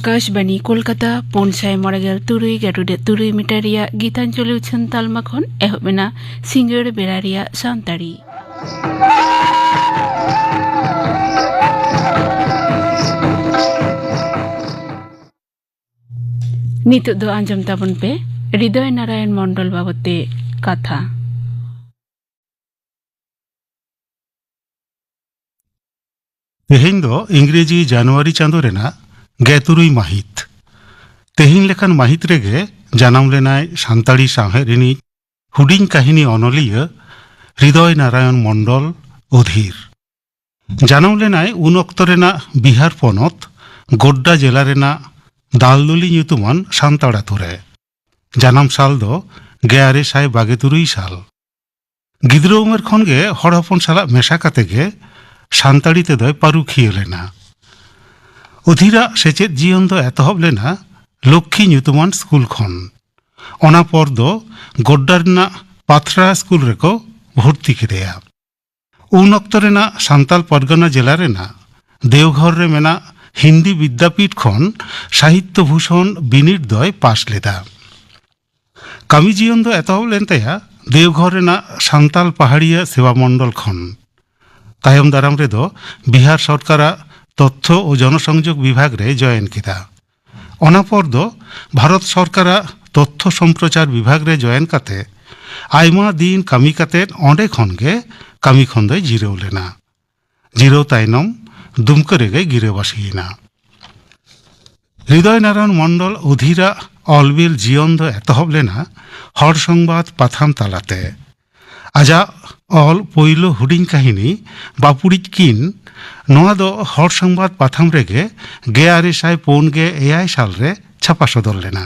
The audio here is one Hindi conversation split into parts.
आकाशवाणी कोलकाता 593.3 मीटर रिया गीतांजलि उछन तालमा खन एहबना सिंगड़ बेड़ा रिया सांताड़ी नितुक दो आंजम ताबन पे हृदय नारायण मंडल बाबते कथा तेहेन दो इंग्रेजी जनवरी चांदो रेना गेतुरुई माहित तेहेन लेखान माहित रेगे जानाम लेनाय सान्ताड़ी सावहेद रिनी हुडिंग काहिनी अनलिय हृदय नारायण मंडल अधीर जानाम लेनाय उन अक्तो रेना बिहार पनत गोड्डा जिला रेना दालदुली ᱧᱩᱛᱩᱢᱟᱱ सान्ताड़ आतु रे जानाम साल दो 1922 साल गिद्रो उमेर खन गे हड़ हपन साला मेशा काते गे सान्ताड़ी तेदो पारुखिया लेना अधीरा सेचेद जीवन दो एतहब लेना लक्ष्मी ᱧᱩᱛᱩᱢᱟᱱ स्कूल खन ओना पर दो गोड्डा रेना पाथरा स्कूल रेको भर्ती केदेया उन अक्तो रेना सान्ताल परगना जिला रेना देवघर रे मेना हिंदी विद्यापीठ खन साहित्य भूषण बिनिड दय पास लेदा कामी जीवन दो एतहब लेन तया देवघर रेना सान्ताल पहाड़िया सेवा मंडल खन तायम दाराम रेदो बिहार सरकार तथ्य और जनसंयोग विभाग रे जॉइन केदा ओना पर दो भारत सरकार तथ्य सम्प्रचार विभाग रे जॉइन काते आयमा दिन कामी काते ओंडे खन गे कामी खन दय जिराव लेना जिराव तायनम दुमका रेगे गिरेबासीना हृदय नारायण मंडल अधीरा अलबिल जीवन दो एतहब लेना हर संबाद पाथाम तालाते आजा अल पोइलो हुडिंग काहिनी बापुड़िज किन नोआ दो हर संबाद पाथाम रेगे 1904 साल रे छापा सदर लेना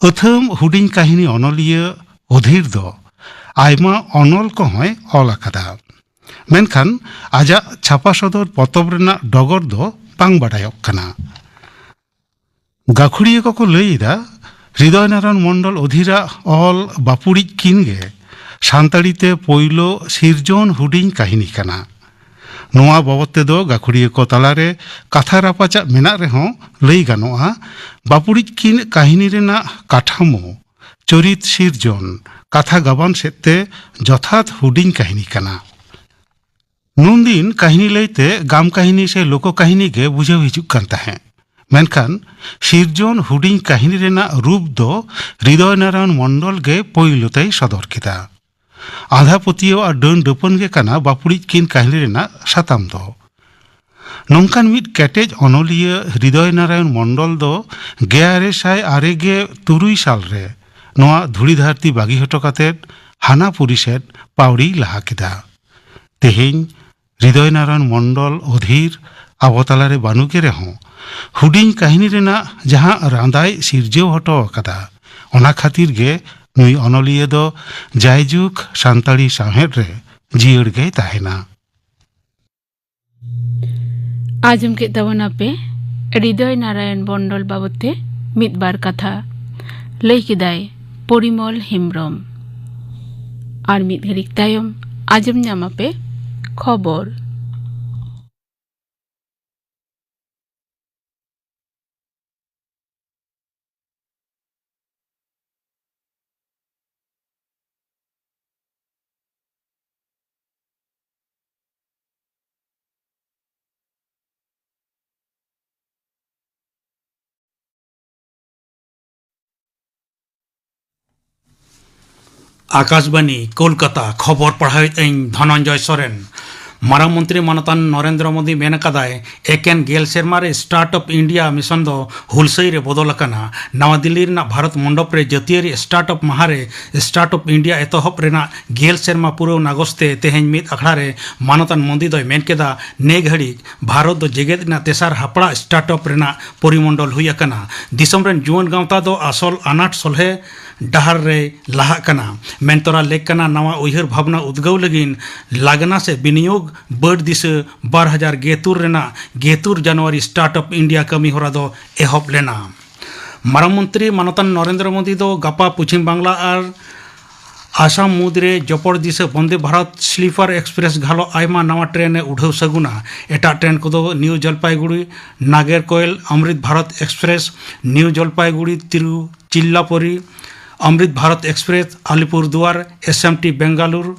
अथम हुडिंग काहिनी अनलिय अधीर दो आयमा अनल कोहय अल आकादा मेनखान आजा छापा सदर पतब रेना डगर दो बांग बाडायक काना गाखुड़िया को लईदा हृदय नारायण मंडल अधीरा अल बापुड़िज किन गे सान्ताड़ीते पोइलो सिरजन हुडिंग काहिनी काना नोआ बाबते दो गाखुड़िया को तालारे कथा रापाचा मेना रेहों लई गानोआ बापुड़िज किन काहिनी रेना काठामो चरित सिरजन कथा गाबान सेते जथात हुडिंग काहिनी काना नुन दिन काहिनी लईते गाम काहिनी से लोक काहिनी गे बुझाव हिजुक कान ताहें मेनखान सिरजन हुडिंग काहिनी रेना रूप दो हृदय नारायण मंडल गे पोइलोते सदर केदा आधा पतियो और डन डपन गे काना बापुड़िज किन काहिनी रेना साताम दो नौकान मिट केटेज अनलिय हृदय नारायण मंडल दो 1906 साल रे नोआ धुड़ी धारती बागी हटो काते हाना पुरिसेद पावड़ी लाहा केदा तेहेन हृदय नारायण मंडल अधीर अवतालारे बानुके रेहों हुडिंग काहिनी रेना जहाँ रांदाय सिरजेव हटो अकादा ओना खातिर गे नुई अनलिय दो जायजुग सान्ताड़ी सावहेद रे जियड़ गे ताहेना आजम के तबना पे हृदय नारायण मंडल बाबते मिदबार कथा लई केदाय परिमल हेम्ब्रम और मिद घड़िक तायम आजम नामा पे खबर आकाशवाणी कोलकाता खबर पढ़ाई धनंजय सोरेन मारांग मंत्री मानतान नरेंद्र मोदी मेन कदाय एकेन गेल सेरमारे स्टार्टअप इंडिया मिशन दो हुलसई रे बदल कना नवा दिल्ली रेना भारत मंडप रे जतियारी स्टार्टअप महारे स्टार्टअप इंडिया एतहब रेना गेल सेरमा पूर्व नागस्ते तेहेन मिद अखड़ा रे मानतान मोदी दो मेन केदा ने घड़ी भारत दो जेगेद ना तेसार हापड़ा स्टार्टअप रेना परिमंडल हुई कना दिसम रेन जुवन गांवता दो आसल अनाट सोलहे डहार रे लाहा कना मेनतरा लेक कना नवा उयहर भावना उद्गव लगिन लागना से विनियोग बड़ दिस 2023 रेना 23 जनवरी स्टार्टअप इंडिया कमी होरा दो एहब लेना मारांग मंत्री मानतान नरेंद्र मोदी दो गापा पश्चिम बांग्ला और आसाम मुद्रे जपड़ दिशा वंदे भारत स्लीपर एक्सप्रेस घालो आयमा नवा ट्रेन उड़ाव सगुना एटा ट्रेन को new Jalpaiguri Nagercoil Amrit Bharat express new Jalpaiguri Tiruchirappalli Amrit Bharat express Alipurduar SMT Bengaluru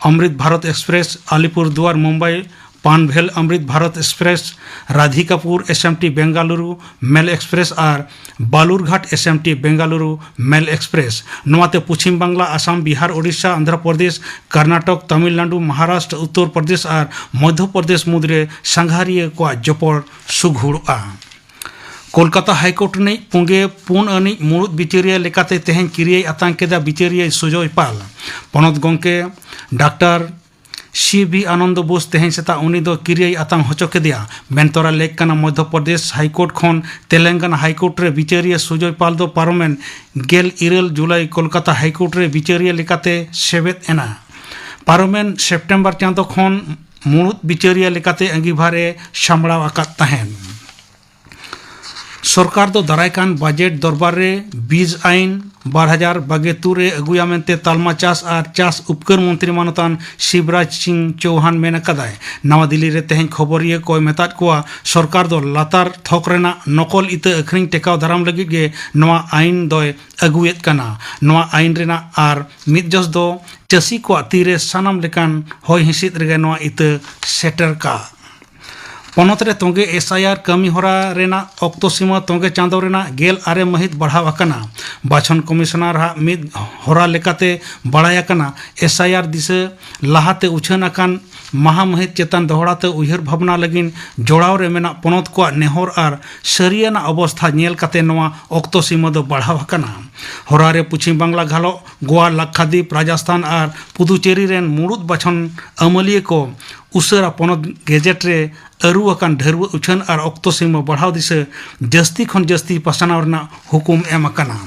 Amrit Bharat express Alipurduar Mumbai Panvel Amrit Bharat express Radhikapur SMT Bengaluru mail express और Balurghat SMT Bengaluru mail express नवाते पश्चिम बांग्ला आसाम बिहार ओडिशा आंध्र प्रदेश कर्नाटक तमिलनाडु महाराष्ट्र उत्तर प्रदेश और मध्य प्रदेश मुद्रे सांघारिया को जपड़ सुघुड़ा कोलकाता हाईकोर्ट ने पुंगे पुन अनिज मुड़ुद बिचारिया लेकाते तेहें किरियाई आतांग केदा बिचारिया सुजय पाल पनत गंके डॉक्टर सी आनंद बोस तेहें सेता उनी दो किरियाई आतांग होचो केदिया मेनतोरा लेक काना मध्य प्रदेश हाईकोर्ट खन तेलंगाना हाईकोर्ट रे बिचारिया सुजय पाल दो पारोमेन 11 जुलाई कोलकाता हाईकोर्ट रे बिचारिया लेकाते सेबेद एना पारोमेन सेप्टेम्बर चांदो खन मुड़ुद बिचारिया लेकाते अंगीभारे सामड़ाव आकाद ताहेन सरकार दो दारायकान बजेट दरबार रे बीज आईन 2022 रे अगुया मेनते तालमा चास और चास उपकर मंत्री मानतान शिवराज सिंह चौहान मेन कदाय नवा दिल्ली रे तेहें खबरिया को मेताद को सरकार दो लातार थोक रेना नकल इता अखरिंग टेकाव दाराम लगी गे नवा आईन दोय अगुएत कना नवा आईन रेना और मिदजस दो चासी को तीरे सानाम लेकान होय हिसित रेगे नवा इता सेटर का पनत रे तोंगे एसआईआर कमी होरा रेना अक्तो सीमा तोंगे चांदो रेना 16 महित बढ़ाव आकना बाछन कमिश्नर हा मिद होरा लेकाते बड़ाय आकना एसआईआर दिसे लाहाते उछन आकान महामहित चेतन दोहड़ाते उयहर भावना लगिन जोड़ाव रे मेना पनत को नेहर और सरियाना अवस्था नेल काते नवा अक्तो सीमा दो बढ़ाव आकना होरा रे पश्चिम बांग्ला घालो गोवा लक्षद्वीप राजस्थान और पुदुचेरी रेन मुड़ुद बाछन अमलिया को उसरा पनत गेजेट रे अरुआकान ढेरव उछन और अक्तो सीमा बढ़ाव दिसे जस्ती खन जस्ती पासनाव रेना हुकुम एम आकना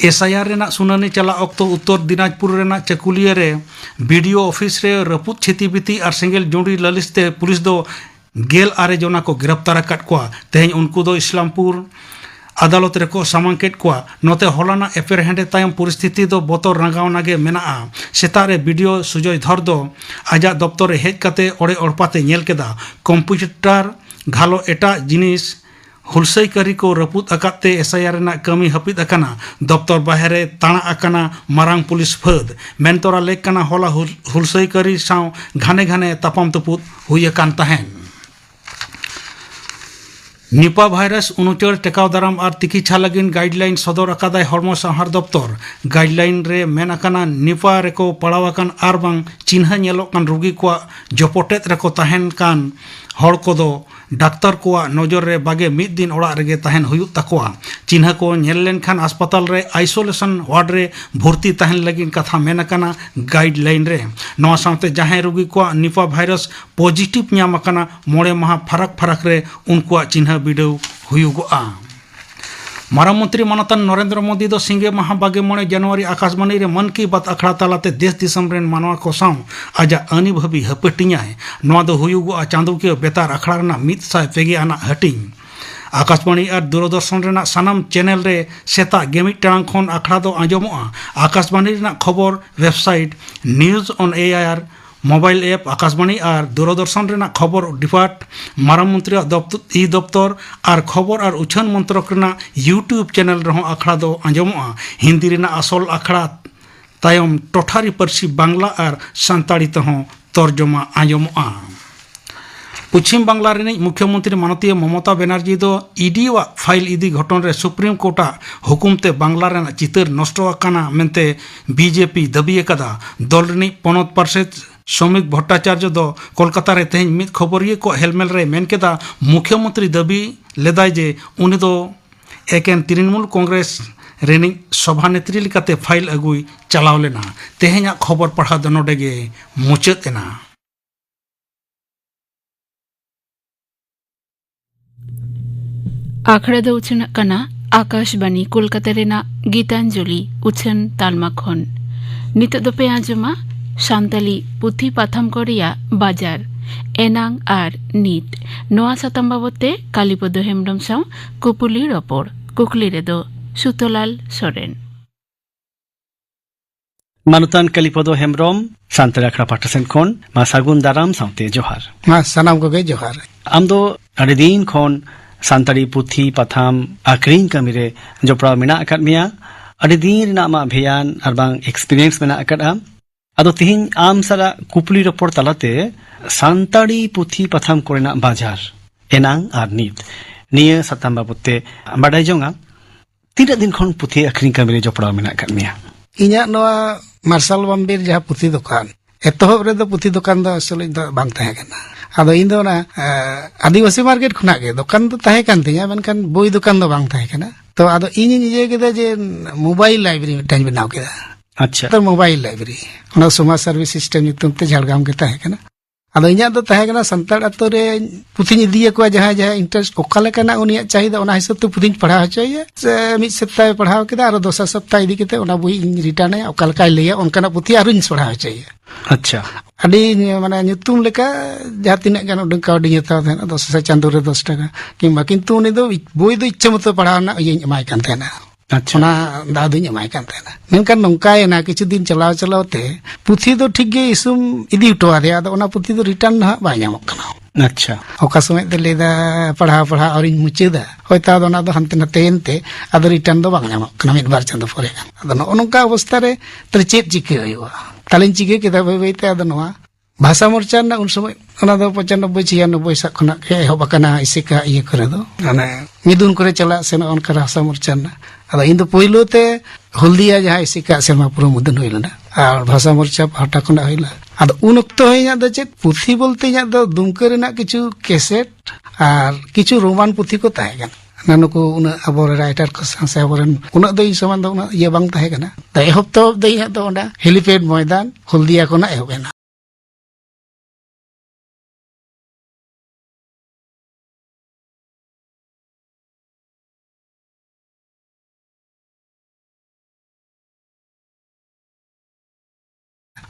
एसआईआर रेना सुनानी चला अक्तो उत्तर दिनाजपुर रेना चकुलिया रे बीडीओ ऑफिस रे रपुत छितिबिति और सेंगेल जोड़ी ललिसते पुलिस दो 16 जना को गिरफ्तार आकाद को तेहें उनको दो इस्लामपुर अदालत रेको सामांकेट को नोते होलाना एपेर हेंडे तायम परिस्थिति दो बतर रंगावना गे मेना सेतारे वीडियो सुजय धर दो आजा दफ्तर हेज काते ओड़े ओड़पाते नेल केदा कंप्यूटर घालो एटा जिनिस हुलसईकारी को रपुद अकाते एसआईआर रेना कमी हपिद अकाना दफ्तर बाहरे ताणा अकाना मारांग पुलिस फद मेनतोरा लेक काना होला हुलसईकारी साव घाने घाने तापाम तुपुद हुई अकान ताहेन निपा भाइरस उनुचर टेकाव दाराम और तिकिछा लगिन गाइडलाइन सदर अकादाय हड़मो संहार दफ्तर गाइडलाइन रे मेन अकाना निपा रेको पड़ावाकान आर बांग चिन्ह नेलोकान रोगी को जपटेत रेको ताहेन कान हड़ को डाक्तर को नजर रे बागे मिद दिन ओड़ा रेगे ताहेन हुयुग ताकोआ चिन्ह को नेल लेनखान अस्पताल रे आइसोलेशन वार्ड रे भर्ती ताहेन लगिन कथा मेन अकाना गाइडलाइन रे नवा साथे जहां रोगी को निपा भाइरस पॉजिटिव नाम अकाना 9 माह फरक फरक रे उनको चिन्ह बिडव हुयुगआ मारा मंत्री मानतान नरेंद्र मोदी दो सिंगे माह 22 जनवरी आकाशवाणी रे मन की बात अखड़ा तालाते देश दिसम रेन मानवा को साव आजा अनुभवी हपटियाय नवा दो हुयुगआ चांदोकिया बेतार अखड़ा रना 100 आना हटिंग आकाशवाणी और दूरदर्शन रेना सानाम चैनल रे सेता गेमिट टांग खन अखड़ा दो आंजमोआ आकाशवाणी रेना खबर website news on AIR mobile app Akashvani और दूरदर्शन रेना खबर डिपार्ट मारा मंत्री दफ्तर और खबर और उछन मंत्रक रेना यूट्यूब चैनल रहो अखड़ा दो आंजमोआ हिंदी रेना असल अखड़ा तायम टोठारी परसी बांग्ला और सांताड़ी तहों तर्जमा आंजमोआ पश्चिम बांग्ला रे मुख्यमंत्री माननीय ममता बनर्जी दो ईडी वा फाइल इदी घटन रे सुप्रीम कोर्टा हुकुमते बांग्ला रेना चितर नष्ट आकाना मेनते बीजेपी दाबी अकादा दल रे पनत पार्षद श्रमिक भट्टाचार्य दो कोलकाता रे तेहें मिद खबरिया को हेलमेल रे मेन केदा मुख्यमंत्री दाबी लेदाय जे उनी दो एकेन तृणमूल कांग्रेस रेनी सभानेत्री लेकाते फाइल अगुई चलाव लेना तेहें खबर पढ़ा दो नोडेगे मुचाद एना आखड़ा दो उछन कना आकाशवाणी कोलकाता रेना गीतांजलि उछन तालमा खन नित दो पे आंजमा सान्ताली पुथी पाथाम कोरिया बाजार एनांग आर नीट नोआ साताम बाबते कालीपद हेम्ब्रम साव कुपुली रपड़ कुकली रे दो सुतलाल सोरेन मानुतान कलिपदो हेम्ब्रम सान्ताड़ी आखड़ा पाठा सेन खोन मा सागुन दाराम साउते जोहार मा सानाम कोगे जोहार आम दो अड़ी दिन खोन सान्ताड़ी पुथी पथाम आक्रीन कमिरे जोपड़ा मेना अकाद मिया अड़ी दिन रिना मा अभियान आर बांग एक्सपीरियंस मेना अकाद आम अदो तिहिन आम सारा कुपली रपोर तलाते सान्ताड़ी पुथी पथाम कोरेना बाजार एनांग आर नीत निया सताम बाबते बाडाय जोंगा तीन दिन खोन पुथी आक्रीन कमिरे जोपड़ा मेना अकाद मिया इन्या नोआ मार्शल बम्बीर जहाँ पुथी दुकान एतोहब रे दो पुथी दुकान दो असली दो बांग तहे कना आदो इन दो ना आदिवासी मार्केट खुना के दुकान दो तहे कान तिया मेनखान बोई दुकान दो बांग तहे कना तो आदो इन इजे केदा जे मोबाइल लाइब्रेरी मिटान बनाव केदा अच्छा तो मोबाइल लाइब्रेरी ओना समाज सर्विस सिस्टम नितुम ते झाड़गाम के तहे कना आदो इन्या दो तहे कना संताड़ अतो रे पुथी इदिया को जहाँ जहाँ इंटरेस्ट ओका लेकाना उनिया चाहिदा ओना हिसाब ते पुथी पढ़ाव होचोये से मिद सप्ताह पढ़ाव केदा आरो दोसर सप्ताह इदी केते ओना बोई इन रिटर्न है ओका लेकाय लैया ओनकाना पुथी आरुन पढ़ाव होचोये अच्छा अड़ी माने nyutum लेका जहाँ तीना गान उडंग कावडी हताव थाना 10 चांदो रे 10 टाका किंबा किंतु उनी दो बोई दो इच्छा मतो पढ़ावना इयें एमाय कान थाना अच्छा ओना दा दुኝ एमाय कान थाना मेनखान नोंकाय ना किछु दिन चलाव चलाव ते पुथी दो ठीक गे इसुम इदी उटो आदे आदो ओना पुथी दो रिटर्न ना बाय ᱧᱟᱢᱚᱜ कना अच्छा ओका समय ते लेदा पढ़ा और मुचेदा होयता दो ना दो हंते नते एनते आदो रिटर्न दो बांग ᱧᱟᱢᱚᱜ कना मिद बार चांदो परे आदो नोंका अवस्था रे तले चेत चिके होयुआ तालिन चिके केदा बाय बाय ते आदो नोआ भाषा मोर्चा ना उन समय ओना दो 95 96 सा खना के एहब कना इसिका इये करे दो माने मिदुन करे चला सेन ओनका भाषा मोर्चा ना आदो इन दो पहिलो ते हल्दिया जहाँ इसिका सेमा पुरो मुदन होइलना और भाषा मोर्चा पाटा खना होइला आदो उन अक्तो इᱧᱟᱜ ᱫᱚ ᱪᱮᱫ पुथी बोलते इᱧᱟᱜ ᱫᱚ दुमका रेना किछु कैसेट और किछु रोमान पुथी को ताहे कना नानुको उना अबो राइटर को से अबोरन उना दो इ समान दो उना ये बांग ताहे कना त एहब तो दो इᱧाᱜ दो ओंडा हेलीपैड मैदान हल्दिया कोना एहबेना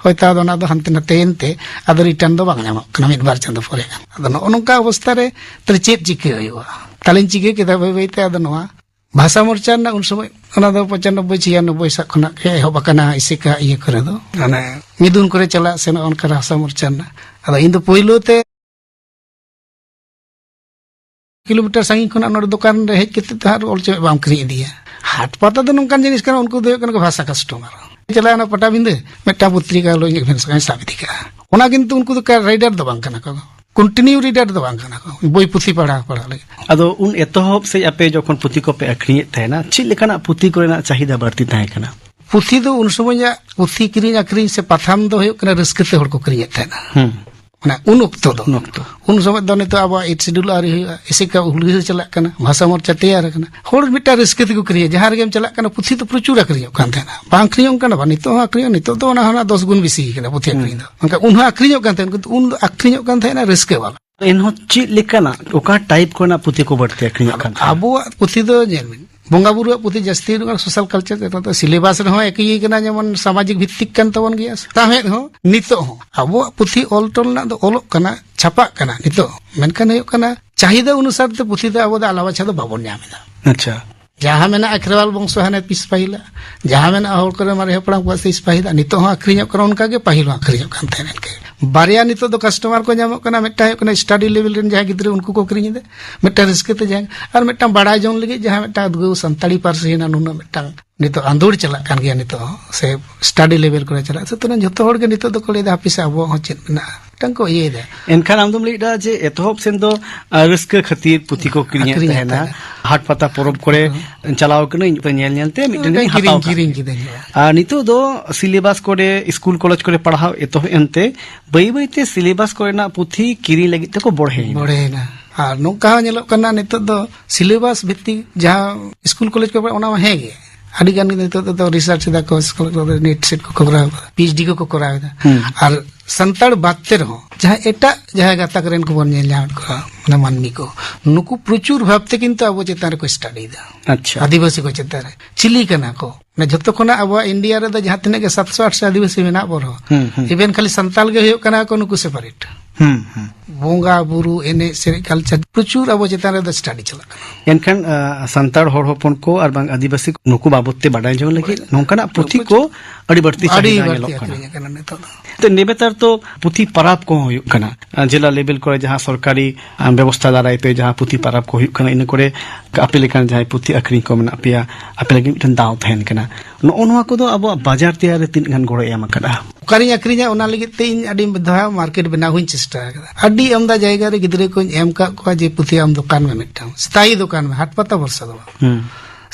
होयता दो ना दो हंते नते एनते आदो रिटर्न दो बांग ᱧᱟᱢᱚᱜ कना मिद बार चांदो परे आदो नोंका अवस्था रे तले चेत चिके होयुआ तालिन चिके केदा बाय बाय ते आदो नोआ भाषा मोर्चा ना उन समय ओना दो 95 96 सा खना के एहब कना इसिका इये करे दो माने मिदुन करे चला सेन ओनका भाषा मोर्चा ना आदो इन दो पहिलो ते किलोमीटर सांगी खना नोर दुकान रे हेज केते तार ओलचे बाम करी इदिया हाट पाता दो नोंकान जिनिस कना उनको दो कना भाषा कस्टमर चला ना पटाबिंदे मेटा पत्रिका लो इंगे फेंस काई साबिति का ओना किंतु उनको तो राइडर दो बांग कना को कंटिन्यू रीडर दो बांग कना को बोई पुथी पढ़ा ले अदो उन एतोहब से आपे जोखन पुथी को पे अखरिये तहेना छि लेकाना पुथी कोरेना चाहिदा बाड़ती तहे कना पुथी दो उन समय पुथी किरिंग अखरिंग से पाथाम दो होय कना रस्कते हर को करिये तहेना माने उन अक्तो दो उन समय दो नितो अब 8 शेड्यूल आरी होय इसिका हुलगिस चला कना भाषा मोर्चा तैयार कना होड़ मिटा रस्कते को करिये जहार गेम चला कना पुथी तो प्रचुर अखरियो कान तहेना बांग अखरियो कना बा नितो अखरियो नितो दो ना 10 गुण बेसी कना पुथी अखरियो दो उनका उन अखरियो कान तहेना उन अखरियो कान तहेना रस्के वाला एनहो छि लेकाना ओका टाइप कोना पुथी को बढ़ते अखरियो कान अब पुथी दो जेलमिन बोंगा बुरु पुथी जस्ती सोशल कल्चर तो सिलेबस रे हो एक कना जेमन सामाजिक भित्तिक कान तबन गया तामेद हो नितो हो अब पुथी ऑल टोल ना दो ओलोक कना छापा कना नितो मेनखान होय कना चाहिदा अनुसार ते पुथी दो अब आलावा छा दो बाबन ᱧᱟᱢᱮᱫᱟ अच्छा जहाँ मेना अखरवाल वंश हाने पिस पाहिला जहाँ मेना होड़ करे मारे हपड़ाम को पिस पाहिला नितो हो अखरियो कना उनका के पाहिल अखरियो कान थेन के बारिया नितो दो कस्टमर को ᱧᱟᱢᱚᱜ कना मेटा है कना स्टडी लेवल रेन जहाँ गिद्रे उनको को करिኝ दे मेटा रिस्क ते जहाँ और मेटा बड़ा जोन लगे जहाँ मेटा दो संताली पारसी ना नुना मेटा नितो आंदोड़ चला कान गया नितो से स्टडी लेवल करे चला से तो जतो होड़ के नितो दो को लेदा ऑफिस अब हो चेत ना टंको ये दे एनखान आमदम लेदा जे एतोहब सेन दो रिस्क खातिर पुथी को किरिये तहेना हाट पता परब करे चलाव कने इन पे नेल नेलते मिटन हताव किरिंग किदे आ नितो दो सिलेबस करे स्कूल कॉलेज करे पढ़ाव एतो एनते बई बईते सिलेबस करे ना पुथी किरी लगी ते को बढ़े ना और नोका नेलो कना नितो दो सिलेबस भित्ति जहाँ स्कूल कॉलेज को ओना हे गे आदि गान नितो दो रिसर्च दा को स्कूल को नेट सेट को कराव पीएचडी को कराव दा और संताड़ बाते रहो जहाँ एटा जहाँ गाता करेन को बन नेल को माने मानमी को नुकु प्रचुर भावते किंतु अब चेतान को स्टडी दा अच्छा आदिवासी को चेतान चिली कना को ने जतो खना अब इंडिया रे दा जहाँ तने के 700 800 आदिवासी मेना बरो इवन खाली संताल के होय कना को नुकु सेपरेट ᱵᱚᱸᱜᱟ ᱵᱩᱨᱩ ᱮᱱᱮᱡ ᱥᱮᱨᱮᱧ ᱠᱟᱞᱪᱟর প্রচুর ᱟᱵᱚ ᱪᱮᱛᱟᱱ ᱨᱮᱫᱚ ᱥᱴᱟᱰᱤ ᱪᱟᱞᱟᱜ ᱠᱟᱱᱟ एनखान सांतार हर हपन को और बांग आदिवासी नुकु बाबते बाडाय जो लगी नोंकाना पुथी को अड़ी बढ़ती ᱟᱹᱰᱤ चाहिए ᱵᱟᱹᱲᱛᱤ लोग ᱟᱠᱷᱨᱤᱧ ᱟᱠᱟᱱᱟ ᱱᱤᱛᱚᱜ ᱫᱚ तो नेबेतार तो पुथी पराब को हुयुक कना जिला लेवल को जहां सरकारी व्यवस्था दाराय ते जहां पुथी पराब को हुयुक कना इन करे आपे लेकान जहां पुथी अखरिंग को मना पेया आपे लगी मिटन दाव थेन कना नो नोवा को दो अब बाजार तैयार तीन गन गोड़े एम कदा ᱚᱠᱟᱨᱤᱧ ᱟᱠᱷᱨᱤᱧᱟ ᱚᱱᱟ ᱞᱟᱹᱜᱤᱫ ᱛᱮ ᱤᱧ ᱟᱹᱰᱤ ᱫᱷᱟᱣ ᱢᱟᱨᱠᱮᱴ ᱵᱮᱱᱟᱣ ᱦᱚᱧ ᱪᱮᱥᱴᱟ ᱟᱠᱟᱫᱟ ᱟᱹᱰᱤ ᱟᱢᱫᱟ ᱡᱟᱭᱜᱟ ᱨᱮ ᱜᱤᱫᱽᱨᱟᱹ ᱠᱚᱧ ᱮᱢ ᱠᱟᱜ ᱠᱚᱣᱟ ᱡᱮ ᱯᱩᱛᱷᱤ ᱟᱢ ᱫᱚᱠᱟᱱ ᱢᱮ ᱢᱤᱫᱴᱟᱝ ᱥᱛᱷᱟᱭᱤ ᱫᱚᱠᱟᱱ ᱢᱮ ᱦᱟᱴ ᱯᱟᱛᱟ ᱵᱚᱨᱥᱟ ᱫᱚ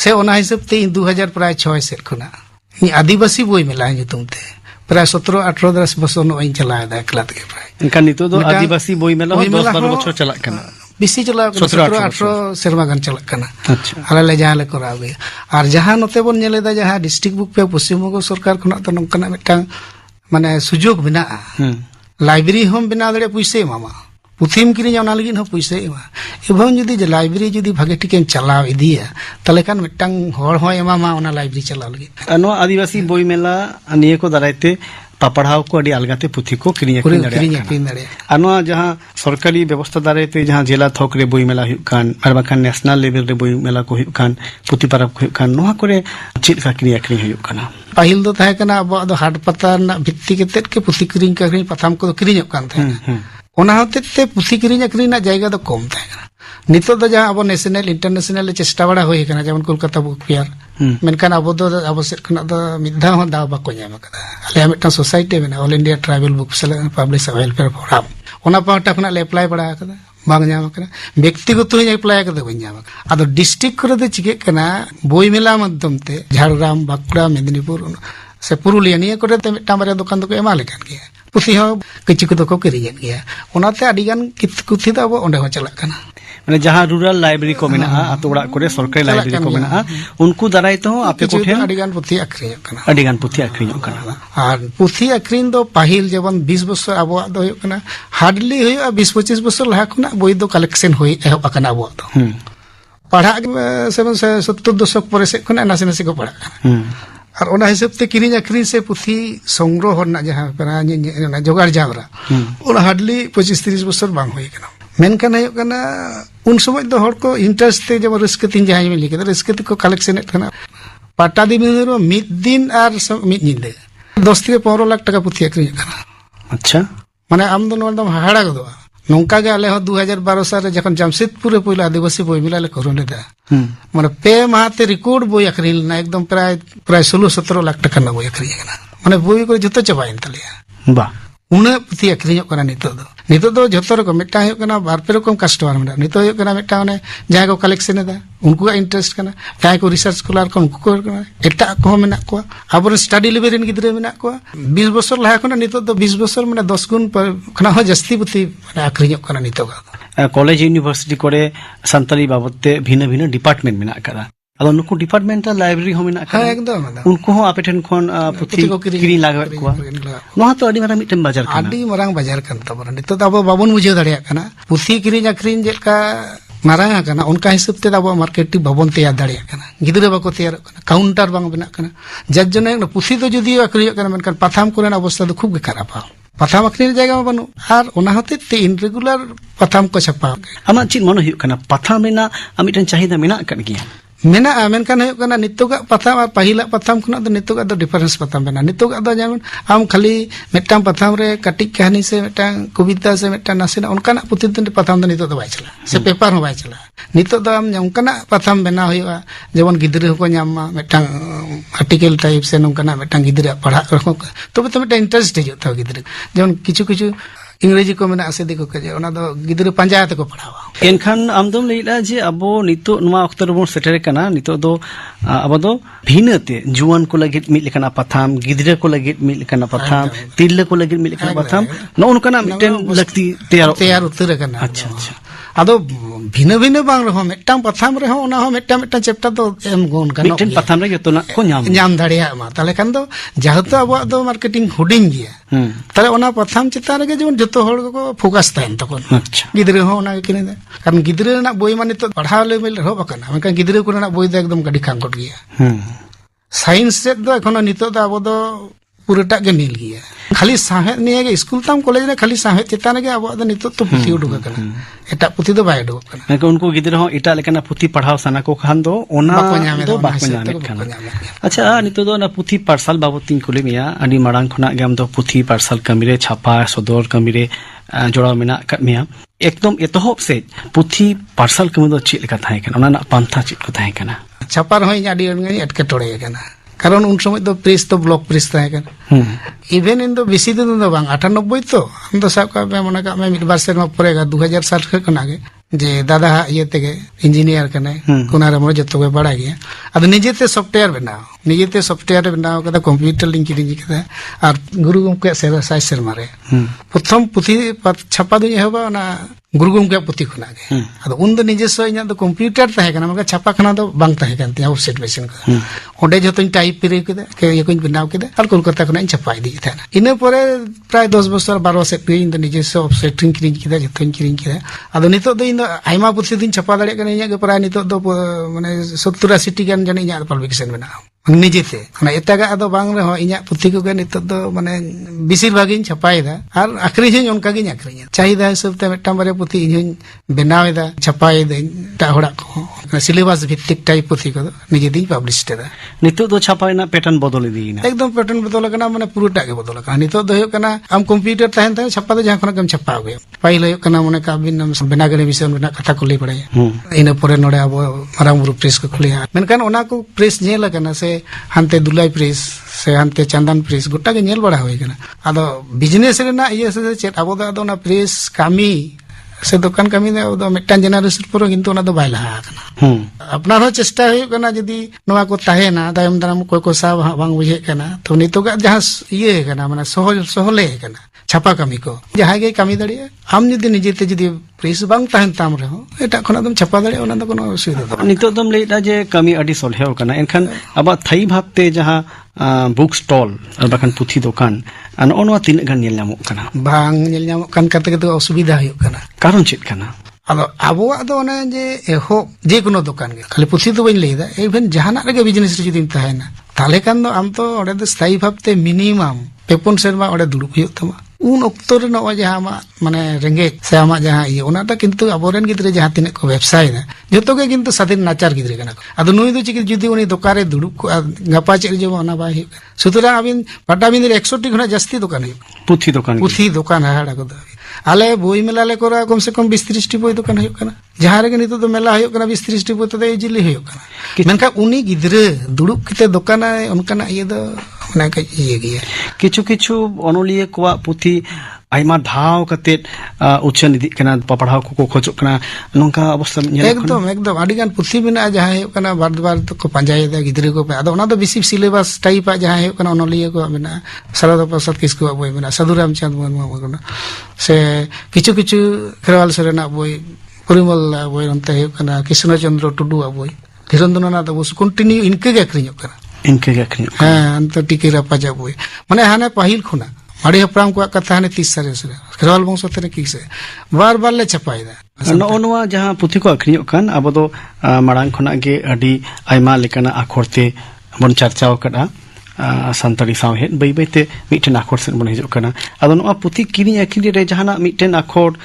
ᱥᱮ ᱚᱱᱟ ᱦᱤᱥᱟᱹᱵ ᱛᱮ ᱤᱧ 2000 ᱯᱨᱟᱭ 6 ᱥᱮᱫ ᱠᱷᱚᱱᱟᱜ ᱤᱧ ᱟᱹᱫᱤᱵᱟᱹᱥᱤ ᱵᱳᱭ ᱢᱮᱞᱟ ᱧᱩᱛᱩᱢ ᱛᱮ ᱯᱨᱟᱭ 17-18 10 বছর ᱱᱚᱜᱼᱚᱭ ᱤᱧ ᱪᱟᱞᱟᱣᱮᱫᱟ ᱮᱠᱞᱟ ᱛᱮᱜᱮ ᱯᱨᱟᱭ इनका नितो दो मिटा- आदिवासी बोई मेला बोई मेला 10-12 हो- बछर चलक कना बेसी चलाव 17-18 सेरमा गान चलक कना अच्छा ᱟᱞᱮ ᱞᱮ ᱡᱟᱦᱟᱸ ᱞᱮ ᱠᱚᱨᱟᱣ ᱜᱮᱭᱟ ᱟᱨ ᱡᱟᱦᱟᱸ ᱱᱚᱛᱮ ᱵᱚᱱ ᱧᱮᱞᱮᱫᱟ ᱡᱟᱦᱟᱸ ᱰᱤᱥᱴᱨᱤᱠᱴ ᱵᱩᱠ ᱯᱮ ᱯᱚᱥᱪᱤᱢ ᱵᱚᱝᱜᱚ ᱥᱚᱨᱠᱟর ᱠᱷᱚᱱᱟᱜ ᱫᱚ ᱱᱚᱝᱠᱟᱱᱟᱜ ᱢᱤᱫᱴᱟᱝ ᱢᱟᱱᱮ ᱥᱩᱡᱳᱜ ᱢᱮᱱᱟᱜᱼᱟ लाइब्रेरी हम बना दे पैसे एमामा पुथीम किरिᱧᱟ ᱚᱱᱟ ᱞᱟᱹᱜᱤᱫ ᱦᱚᱸ ᱯᱩᱭᱥᱟᱹ ᱮᱢᱟ এবং যদি যে লাইব্রেরি যদি ভাগে টিকেম চালাও ইদিয়া তাহলে খান মিটটাং হড় হয় এমামা ওনা লাইব্রেরি চালাও লাগি नो आदिवासी बोई मेला निये को दारायते पापड़ाव को अड़ी अलगाते पुथी को किरिया पूरी किन किरिᱧ दाड़े ᱟᱠᱷᱨᱤᱧ ᱫᱟᱲᱮᱭᱟᱜᱼᱟ अनवा जहां सरकारी व्यवस्था दारायते जहां जिला थोक रे बोई मेला हुयुक कान और बाखान नेशनल लेवल रे बोई मेला को हुयुक कान पुथी परब को हुयुक कान नोहा करे चेद का किरिया किरिया हुयुक काना ᱯᱟᱹᱦᱤᱞ ᱫᱚ ᱛᱟᱦᱮᱸ ᱠᱟᱱᱟ ᱟᱵᱚᱣᱟᱜ ᱫᱚ ᱦᱟᱴ ᱯᱟᱛᱟ ᱨᱮᱱᱟᱜ ᱵᱷᱤত্তি ᱠᱟᱛᱮᱫ ᱜᱮ ᱯᱩᱛᱷᱤ ᱠᱤᱨᱤᱧ ᱟᱠᱷᱨᱤᱧ ᱯᱟᱛᱷᱟᱢ ᱠᱚᱫᱚ ᱠᱤᱨᱤᱧᱚᱜ ᱠᱟᱱ ᱛᱟᱦᱮᱸᱱᱟ ᱚᱱᱟ ᱦᱚᱛᱮᱡ ᱛᱮ ᱯᱩᱛᱷᱤ ᱠᱤᱨᱤᱧ ᱟᱠᱷᱨᱤᱧ ᱨᱮᱱᱟᱜ ᱡᱟᱭᱜᱟ ᱫᱚ ᱠᱚᱢ ᱛᱟᱦᱮᱸ ᱠᱟᱱᱟ ᱱᱤᱛᱚᱜ ᱫᱚ ᱡᱟᱦᱟᱸ ᱟᱵᱚ ᱱᱮᱥᱱᱟᱞ ᱤᱱᱴᱟᱨᱱᱮᱥᱱᱟᱞ ᱪᱮᱥᱴᱟ ᱵᱟᱲᱟ ᱦᱩᱭ ᱟᱠᱟᱱᱟ ᱡᱮᱢᱚᱱ ᱠᱳᱞᱠᱟᱛᱟ ᱵᱩᱠ ᱯᱷᱮᱭᱟᱨ ᱢᱮᱱᱠᱷᱟᱱ ᱟᱵᱚ ᱫᱚ ᱟᱵᱚ ᱥᱮᱫ ᱠᱷᱚᱱᱟᱜ ᱫᱚ ᱢᱤᱫ ᱫᱷᱟᱣ ᱦᱚᱸ ᱫᱟᱣ ᱵᱟᱠᱚ ᱧᱟᱢ ᱟᱠᱟᱫᱟ ᱟᱞᱮᱭᱟᱜ ᱢᱤᱫᱴᱟᱝ ᱥᱳᱥᱟᱭᱴᱤ ᱢᱮᱱᱟᱜᱼᱟ ᱚᱞ ᱤন্ডিয়া ট্রাইবাল বুক পাবলিশার ওয়েলফেয়ার ফোরাম ᱚᱱᱟ ᱯᱟᱦᱴᱟ ᱠᱷᱚᱱᱟᱜ ᱞᱮ ᱮᱯᱞᱟᱭ ᱵᱟᱲᱟ ᱟᱠᱟᱫᱟ ᱵᱟᱝ ᱧᱟᱢ ᱟᱠᱟᱱᱟ ᱵᱮᱠᱛᱤᱜᱚᱛᱚ ᱦᱚᱧ ᱮᱯᱞᱟᱭ ᱟᱠᱟᱫᱟ ᱵᱟᱹᱧ ᱧᱟᱢ ᱟᱠᱟᱫᱟ ᱟᱫᱚ ᱰᱤᱥᱴᱨᱤᱠᱴ ᱠᱚᱨᱮ ᱫᱚ ᱪᱤᱠᱟᱹᱜ ᱠᱟᱱᱟ ᱵᱳᱭ ᱢᱮᱞᱟ ᱢᱟᱫᱽᱫᱷᱚᱢ ᱛᱮ ঝাড়গ্রাম বাঁকুড়া মেদিনীপুর से पुरुलिया निया कोरे ते मिट्टां बारे दुकान दो को एमा लेकान गया पुथी हो किछु को को किरियन गया ओनाते अडिगान कुथी द अब ओंडे हो चलक कना माने जहां रूरल लाइब्रेरी को मेना आतो ओड़ा करे सरकारी लाइब्रेरी को मेना उनको दाराय तो आपे को ठेन अडिगान पुथी अखरिय कना अडिगान पुथी आखरियो कना और पुथी अखरिन दो पाहिल जेबन 20 बছর अबो दो होय कना हार्डली होय 20-25 बছর लहा खुना बोई दो कलेक्शन होय एहो अकना अबो दो पढ़ा 70 दशक परे से खुना नासे नासे को पढ़ा और ओना हिसाब ते किरिኝ अखरिñ से पुथी संग्रह होना जहां परा जोगाड़ जावरा ओना हार्डली 25-30 बছর बांग होय कना मेनखान है कना उन समय दो हर को इंटरेस्ट ते जब रस्के तीन जहां में लिखे रस्के को कलेक्शन एतना पाटा दिन में मिड दिन और मिड निंदे 10 থেকে 15 लाख टाका पुथी अखरिñ कना अच्छा माने आम दो नोदम हाड़ा गदवा नौका गे आले हो 2012 साल रे जखन जमशेदपुर रे पहिला आदिवासी बोई मिला ले करो लेदा माने पे माते रिकॉर्ड बोई अखरिñ ना एकदम प्राय 16-17 लाख टाका ना बोई अखरिñ कना माने बोई को जतो चबाइन तलिया बा उना पुथी अखरिñ कना नितो दो जतो रकम मिटा है कना बार पे रकम कस्टमर में नितो है कना मिटा ने जहां को कलेक्शन दा उनको का इंटरेस्ट कना काय को रिसर्च स्कॉलर को उनको कना एटा को मेना को अब स्टडी लेवल रेन गिदरे मेना को 20 बছর लहा कना नितो दो 20 बছর माने 10 गुण खना हो जस्ती पुथी माने अखरिñ कना नितो का कॉलेज यूनिवर्सिटी करे संताली बाबते भिन्न भिन्न डिपार्टमेंट मेना करा अदो नुकु डिपार्टमेंटल लाइब्रेरी हो मेना हां करा एकदम उनको हो आपे ठन खन पुथी किरी लागत को नोहा तो अडी मारा मिटन बाजार कना आडी मरांग बाजार कन तबरा नितो अब बाबन बुझे दाड़िया कना पुथी किरिñ अखरिñ जेका मारांग कना उनका हिसाब ते अब मार्केटिंग भवन तैयार दाड़िया कना गिदरे बाको तैयार कना काउंटर बांग बना कना जज जने पुथी तो जदि अखरिñ कना मेनकान पाथाम कोरेन अवस्था तो खूब खराब पाथाम अखरिñ जगह में बनु आर ओना होते ते इनरेगुलर पाथाम को छपा आमा चिन मन हुयुक कना पाथाम मेना अमिटन चाहिदा मेना कन गिया मेना मेनकान है कना नितोगा पथाम और पहिला पथाम खुना दो नितोगा दो डिफरेंस पथाम बना नितोगा दो जेमन आम खाली मिटटाम पथाम रे कटी कहानी से मिटटाम कविता से मिटटाम नासेना उनकाना पुथि दिन पथाम दो नितो दो बाय चला से पेपर हो बाय चला नितो दो आम उनकाना पथाम बना होया जेमन गिदरे को ᱧᱟᱢᱟ मिटटाम आर्टिकल टाइप से उनकाना मिटटाम गिदरे पढ़ा रखो तबे तो मिटटाम इंटरेस्ट हिजुत था गिदरे जेमन किछु किछु इंग्रेजी को मेना आसे दिको के ओना दो गिदरे पंजायत को पढ़ावा एनखान आमदम लेला जे अबो नितो नुवा अक्तर बोन सेटर कना नितो दो अबो दो भिनते जुवान को लगित मिट लेकना पथाम गिदरे को लगित मिट लेकना पथाम तिल्ले को लगित मिट लेकना पथाम नो उनकना मिटन लगती तैयार उतर कना अच्छा अच्छा आदो भिन्न भिन्न बांग रहो मिटटाम पथाम रे हो ओना हो मिटटाम चैप्टर दो एम गुण कना मिटन पथाम रे जतो ना को ᱧᱟᱢ दाड़िया मा ताले कान दो जहातो अब दो मार्केटिंग हुडिंग गया ताले ओना पथाम चितान रे जेमन जतो हर को फोकस ताइन तकोन अच्छा गिदरे हो ओना किने दे कारण गिदरे ना बोई माने तो पढ़ाव लेवल रे हो बकना मेका गिदरे को ना बोई दो एकदम गडी खांगट गया साइंस से दो एखोनो नितो दो अब दो पूराटा के नील गया खाली साहेब निये गे स्कूल ताम कॉलेज रे खाली साहेब चेतान गे अब नितो तो पुथी उडुक कना एटा पुथी दो बाय उडुक कना ᱢᱮᱱᱠᱷᱟᱱ ᱩᱱᱠᱩ ᱜᱤᱫᱽᱨᱟᱹ ᱦᱚᱸ ᱮᱴᱟᱜ ᱞᱮᱠᱟᱱᱟᱜ ᱯᱩᱛᱷᱤ ᱯᱟᱲᱦᱟᱣ ᱥᱟᱱᱟ ᱠᱚ ᱠᱷᱟᱱ ᱫᱚ ᱚᱱᱟ ᱵᱟᱠᱚ ᱧᱟᱢᱮᱫᱟ, ᱫᱚ ᱚᱱᱟ ᱵᱟᱠᱚ ᱦᱤᱥᱟᱹᱵ ᱧᱟᱢᱮᱫ ᱛᱮ ᱠᱟᱱᱟ ᱵᱟᱠᱚ ᱧᱟᱢᱮᱫ ᱠᱟᱱᱟ। ᱟᱪᱪᱷᱟ ᱱᱤᱛᱚᱜ ᱫᱚ ᱚᱱᱟ ᱯᱩᱛᱷᱤ ᱯᱟᱨᱥᱟᱞ ᱵᱟᱵᱚᱫ ᱛᱤᱧ ᱠᱩᱞᱤ ᱢᱮᱭᱟ ᱟᱹᱰᱤ ᱢᱟᱲᱟᱝ ᱠᱷᱚᱱᱟᱜ ᱜᱮ ᱟᱢ ᱫᱚ ᱯᱩᱛᱷᱤ ᱯᱟᱨᱥᱟᱞ ᱠᱟᱹᱢᱤᱨᱮ ᱪᱷᱟᱯᱟ ᱥᱚᱫᱚᱨ ᱠᱟᱹᱢᱤᱨᱮ ᱡᱚᱲᱟᱣ ᱢᱮᱱᱟᱜ ᱟᱠᱟᱫ ᱢᱮᱭᱟ ᱮᱠᱫᱚᱢ ᱮᱛᱚᱦᱚᱵ ᱥᱮᱫ ᱯᱩᱛᱷᱤ ᱯᱟᱨᱥᱟᱞ ᱠᱟᱹᱢᱤ ᱫᱚ ᱪᱮᱫ ᱞᱮᱠᱟ ᱛᱟᱦᱮᱸ ᱠᱟᱱᱟ ᱚᱱᱟ ᱨᱮᱱᱟᱜ ᱯᱟᱱᱛᱷᱟ ᱪᱮᱫ ᱠᱚ ᱛᱟᱦᱮᱸ ᱠᱟᱱᱟ? छापा रहो इन आडी एटकेटोड़े कना कारण उन समय तो प्रेस तो ब्लॉक प्रेस ताहे कना इवेन इन दो बेसी दिन दो बांग 98 तो हम तो साब का मने का मैं मिड बार सेरमा परेगा 2007 के कना गे जे दादा ये तेगे इंजीनियर कने कोना रे मोर जतो के बड़ा गया अब निजेते सॉफ्टवेयर बनाओ निजेते सॉफ्टवेयर बनाओ कदा कंप्यूटर लिंक किरी कदा और गुरु गमके सेरा साइ सेरमा रे प्रथम पुथि छापा दो हेबा ना गुरु गमके पुथि खुना गे अब उन दो निजेसो इना दो कंप्यूटर ताहे कना मगा छापा खना दो बांग ताहे कानती ऑफसेट मशीन को ओडे जतो टाइप पेरे कदा के ये कोइन बनाओ कदा और कोलकाता खना इन छापा इदी था इने परे प्राय 10 बছর 12 सेट पे इन दो निजेसो ऑफसेट किरी कदा जतो किरी कदा अब नितो दो इन आइमा पुथि दिन छापा दाड़े कना इया के प्राय नितो दो माने 70-80 टी गान जने इया पब्लिकेशन बनाओ निजेते ना एटागा आदो बांग रे हो इया पुथि को नितो दो माने बेसिर भागिन छापायदा और आखरिज उनका गिन आखरिज चाहिदा हिसाब ते मिटटाम बारे पुथि इन बनावेदा छापायदा ता होड़ा को सिलेबस भित्तिक टाइप पुथि को निजे दिन पब्लिश तेदा नितोग दो छापा रᱮᱱᱟᱜ पैटर्न बदल इदीना एकदम पैटर्न बदल कना माने पूराटा के बदल कना नितो दो हो कना आम कंप्यूटर ताहेन ताहे छापा दो जहां खना कम छापा गए पाइल हो कना माने का बिन बेनागरी विषय में कथा को लई पड़ाया इन परे नोडे अब मारांग बुरु प्रेस को खुलिया मेनकान ओना को प्रेस नेल कना से हानते दुलाई प्रेस से हानते चंदन प्रेस गोटा के नेल बड़ा होई कना आदो बिजनेस रेना ये से चेत अब दो ना प्रेस कामी से दुकान कमी दो मिटन जेनारेशन पर किंतु ओना दो बाय लहा कना अपना हो चेष्टा हुई कना यदि नोआ को ताहेना दायम दाराम कोई को साब बांग बुझे कना तो नितोगा जहां ये कना माने सहले कना छापा कमी को जहां गे कमी दड़िया हम यदि निजेते यदि प्रेस बांग ताहेन ताम रहो एटा खना दम छापा दड़िया ओना दो कोनो असुविधा दो नितोग दम लेदा जे कमी अडी सोलहेव कना एनखान अब थाई भाबते जहां बुक स्टॉल और बाखान पुथी दुकान अन ओनवा तीन गान नेल नामो कना बांग नेल नामो कान कते के तो असुविधा हुई कना कारण चेत कना अब आबोआ दो ओने जे एहो जे कोनो दुकान गे खाली पुथी तो बइन लेदा इवन जहाना रे बिजनेस रे जदि ताहेना ताले कान दो आम तो ओडे दो स्थायी भाबते मिनिमम 5 सेरमा ओडे दुड़ुब हुई तमा उन अक्तो रे नो जहां माने रेंगे से आमा जहां ये ओनाटा किंतु अबोरेन गिद्रे जहां तिने को व्यवसाय दा जतो के किंतु साधीन नाचार गिद्रे कना अदो नुई दो चिक जुदी उनी दुकारे दुड़ुब को गपा चे जो ओना बाय सुतरा अबिन पटाबिन 100 टी खना जास्ती दुकान पुथी दुकान हाड़ा को आले बोई मेला ले कोरा कम से कम 20-30 टी बोई दुकान हुई कना जहां रे नितो तो मेला हुई कना 20-30 टी बोई तो इजिली हुई कना मेनका उनी गिद्रे दुड़ुब किते दुकान उनकाना ये दो माने का ये गया किछु किछु अनोलिया कोवा पुथी आइमा धाव कते उच्चन इदी कना पपढ़ाव को खोजो कना नोंका अवस्था एकदम आडिगान पुथी बिना जहां है कना बार तो को पंजाय दा गिद्रे को आदो ओना दो बेसी सिलेबस टाइप जहां है कना अनोलिया को बिना सरद प्रसाद किसको बोई बिना साधुराम चंद मोहन से किछु किछु खेरवाल सरेना बोई परिमल बोई अंते है कना कृष्ण चंद्र टुडू बोई धीरेन्द्रनाथ दो कंटिन्यू इनके के अखरियो कना हां अंत टिके रापाजा बोई माने हाने पहिल खुना माड़ी हप्राम को कथा ने 30 सारे से खेरवाल वंश तरे की से बार ले छपाइदा नोनवा जहां पुथी को अखरियो कान अब दो मारांग खना गे अडी आइमा लेकना आखरते बन चर्चाव कदा संताली सावहेद बै बैते मिटन आखर से बन हिजो कना अदो नो पुथी किनी अखिरी रे जहाना मिटन आखर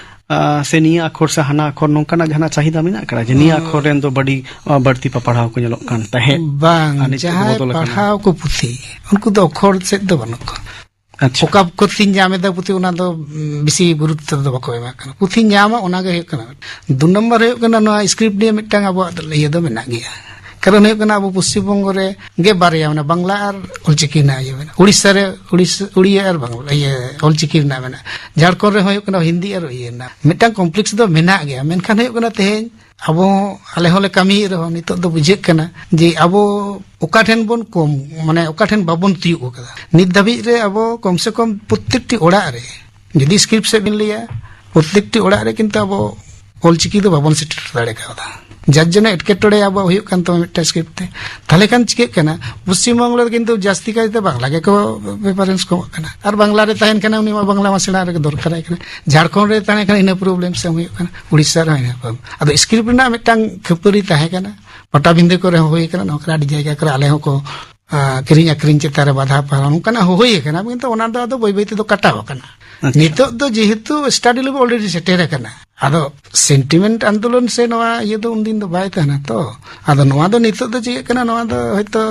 से निया आखर से हना आखर नोंकाना जहाना चाहिदा मिना करा जे निया आखर रेन दो बड़ी बढ़ती पढ़ाव को ñelo कान ताहे बांग जहां पढ़ाव को पुथी उनको दो अखर से दो बनको अच्छा ओका पुथी ᱧᱟᱢ ᱮᱫᱟ पुथी ओना दो बेसी गुरुत्व दो बको एमा कना पुथी ᱧᱟᱢᱟ ओना गे हे कना दो नंबर हे कना नो स्क्रिप्ट दिए मिटटांग अब ये दो मेना गया कारण हे कना अब पश्चिम बंग रे गे बारिया माने बांग्ला और ओलचिकी ना ये मेना उड़ीसा रे उड़िया और बांग्ला ये ओलचिकी ना मेना झारखंड रे हो कना हिंदी और ये ना मिटटांग कॉम्प्लेक्स दो मेना गया मेनखान हे कना तेहेन अबो आले होले कमी रहो नितो दो बुझे कना जे अबो ओका ठेन बोन कम माने ओका ठेन बाबन तियु कदा नित धाबी रे अबो कम से कम प्रत्येकटी ओड़ा रे यदि स्क्रिप्ट से बिन लिया प्रत्येकटी ओड़ा रे किंतु अबो ओलचिकी दो बाबन सेट दाड़े कादा जजना एटकेटोड़े अब हुई कान तो मिट्टा स्क्रिप्ट ते थाले कान चिके कना पश्चिम बंगला किंतु जास्ती कायते बांग्ला के को प्रेफरेंस को कना और बांग्ला रे ताहेन कना उनी बांग्ला मासेना रे दरकार है कना झारखंड रे ताने कना इना प्रॉब्लम से हुई कना उड़ीसा रे इना अदो स्क्रिप्ट ना मिटांग खपरी ताहे कना पटाबिंदे को रे हुई कना नोकरा डी जायगा करे आले हो को किरिंग अक्रिंग चेतान रे बाधा पालन उनकाना होई कना किंतु ओना दो आदो बई बई ते दो कटाव कना नितो दो जेहेतु स्टडी लेवल ऑलरेडी सेटेर कना आदो सेंटिमेंट आंदोलन से नवा ये दो उन दिन दो बाय तहना तो आदो नवा दो नितो दो चे कना नवा दो होयतो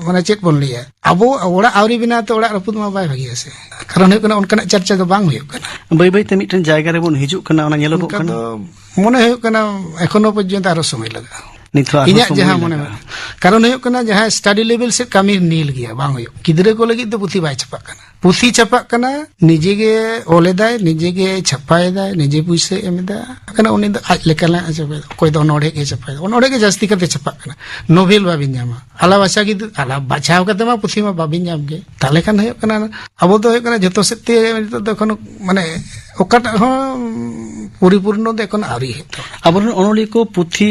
माने चेक बोन लिया अब ओड़ा आवरी बिना तो ओड़ा रपुद मा बाय भागिया से कारण है कना उनकाना चर्चा दो बांग हुयो कना बै बै ते मिटन जायगा रे बोन हिजुक कना ओना ñeloगो उनका कना तो मने हुयो कना एखोनो पर्यंत आरो समय लगा निथो इन्या जहां मने कारण हुयो कना जहां स्टडी लेवल से कमी नील गया बांग हुयो गिदरे को लगी तो पुथी बाय छपा कना पुथी छपा कना निजे गे ओलेदाय निजे गे छपायदाय निजे पुइसे एमदा कना उनी द आज लेकला छपा कोई दो नोडे के छपाय ओनोडे के जास्ती करते छपा कना नोवेल बाबिन जामा आला भाषा की आला बाछाव कते मा पुथी मा बाबिन जाम गे ताले खान हुयो कना अब तो हुयो कना जतो सेते तो एखोनो माने ओकाटा हो परिपूर्ण दे एखोन आरी हे तो अबरन ओनोली को पुथी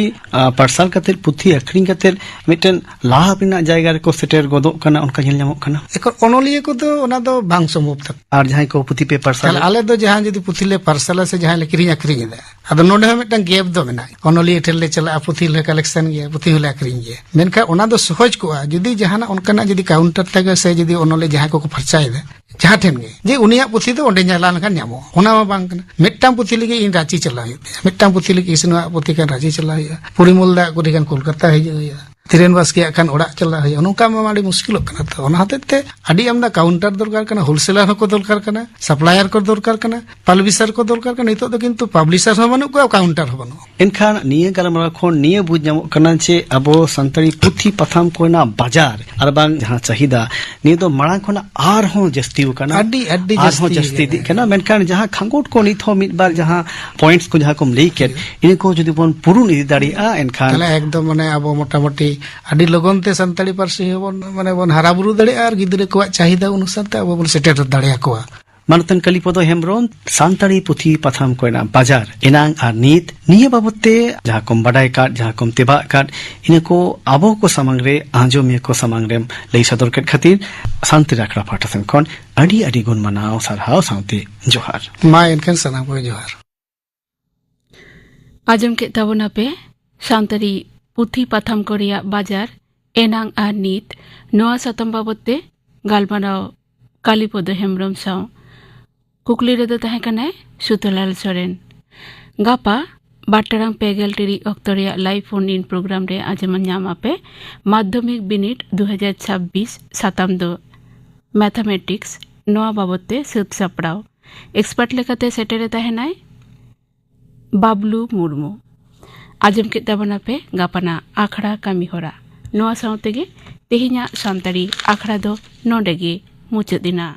पार्सल कते पुथी अखरिंग कते मिटन लाभ बिना जायगा रे को सेटेर गोदो कना उनका ñel ñamok कना एखोन ओनोलिए को तो ओना दो बांग सम्भव तक और जहां को पुथी पे पार्सल आले दो जहां जदी पुथी ले पार्सल से जहां ले किरिंग अखरिंग दा अदो नोडे मिटन गैप दो मेना ओनोलिए ठेल ले चला पुथी ले कलेक्शन गया पुथी ले अखरिंग गया मेनका ओना दो सहज को जदी जहां उनकाना जदी काउंटर तक से जदी ओनोले जहां को फरचाय दे जहां ठेन गे जे उनिया पुथी तो ओंडे ñala लखन ñamo ओना मा बांग कना मिटटां पुथी लगे इन रांची चला हुई मिटटां पुथी लगे इसनवा पुथी का रांची चला हुई पुरिमोल दा को दिगन कोलकाता हिज हुई तिरेन बस के खान ओड़ा चला हुई उनका मा माडी मुश्किल कना तो ओना हतेते अडी आमदा काउंटर दरकार कना होलसेलर को दरकार कना सप्लायर को दरकार कना पब्लिशर को दरकार कना नितो तो किंतु पब्लिशर हो बनु को काउंटर हो बनु इनखान निये गालमरा खोन निये बुझ ñamok कना जे अबो संतरी पुथी पथाम कोना बाजार आर बांग जहां चाहिदा निये दो मांग खोना आर हो जस्ती कना अडी अडी जस्ती दी कना मेनखान जहां खांगोट को नित हो मिद बार जहां पॉइंट्स को जहां कोम लेई के इनको जदि बोन पुरुन इदि दाड़िया एनखान तले एकदम माने अब मोटा मोटी अडी लगन ते संताली पारसी होबन माने बोन हारा बुरु दड़े आर गिदरे को चाहिदा अनुसार ते अब बोन सेटेट दाड़िया को मानतन कलिपद हेम्ब्रम सानताड़ी पुथी पथाम कोना बाजार एनांग आर नीत निये बाबते जहां कम बाडाय काट जहां कम तेबा काट इनको आबो को समंगरे आंजोमिया को समंगरेम लई सदर के खातिर शांति राखड़ा फाटसन कोन अडी अडी गुण मनाओ सरहाव साउते जोहार मा एनकन सना को जोहार आजम के तबना पे शांतरी पुथी पथाम कोरिया बाजार एनांग आर नीत नोआ सतम बाबते गालमाराव कालीपद हेम्ब्रम साव कुकली रेदो तहे कनाय सुतलाल सोरेन गापा बाटरांग पेगल टिरी ऑक्टोरिया लाइव फोन इन प्रोग्राम रे आजमन ᱧᱟᱢᱟ पे माध्यमिक बिनिट 2026 साताम दो मैथमेटिक्स नोआ बाबते सुत सपड़ाव एक्सपर्ट लेकाते सेटेरे तहेनाय बाबलू मुर्मू आजम के तबना पे गापाना आखड़ा कामी होरा नोआ सावतेगे तेहिना सानताड़ी आखड़ा दो नोडेगे मुचादिना।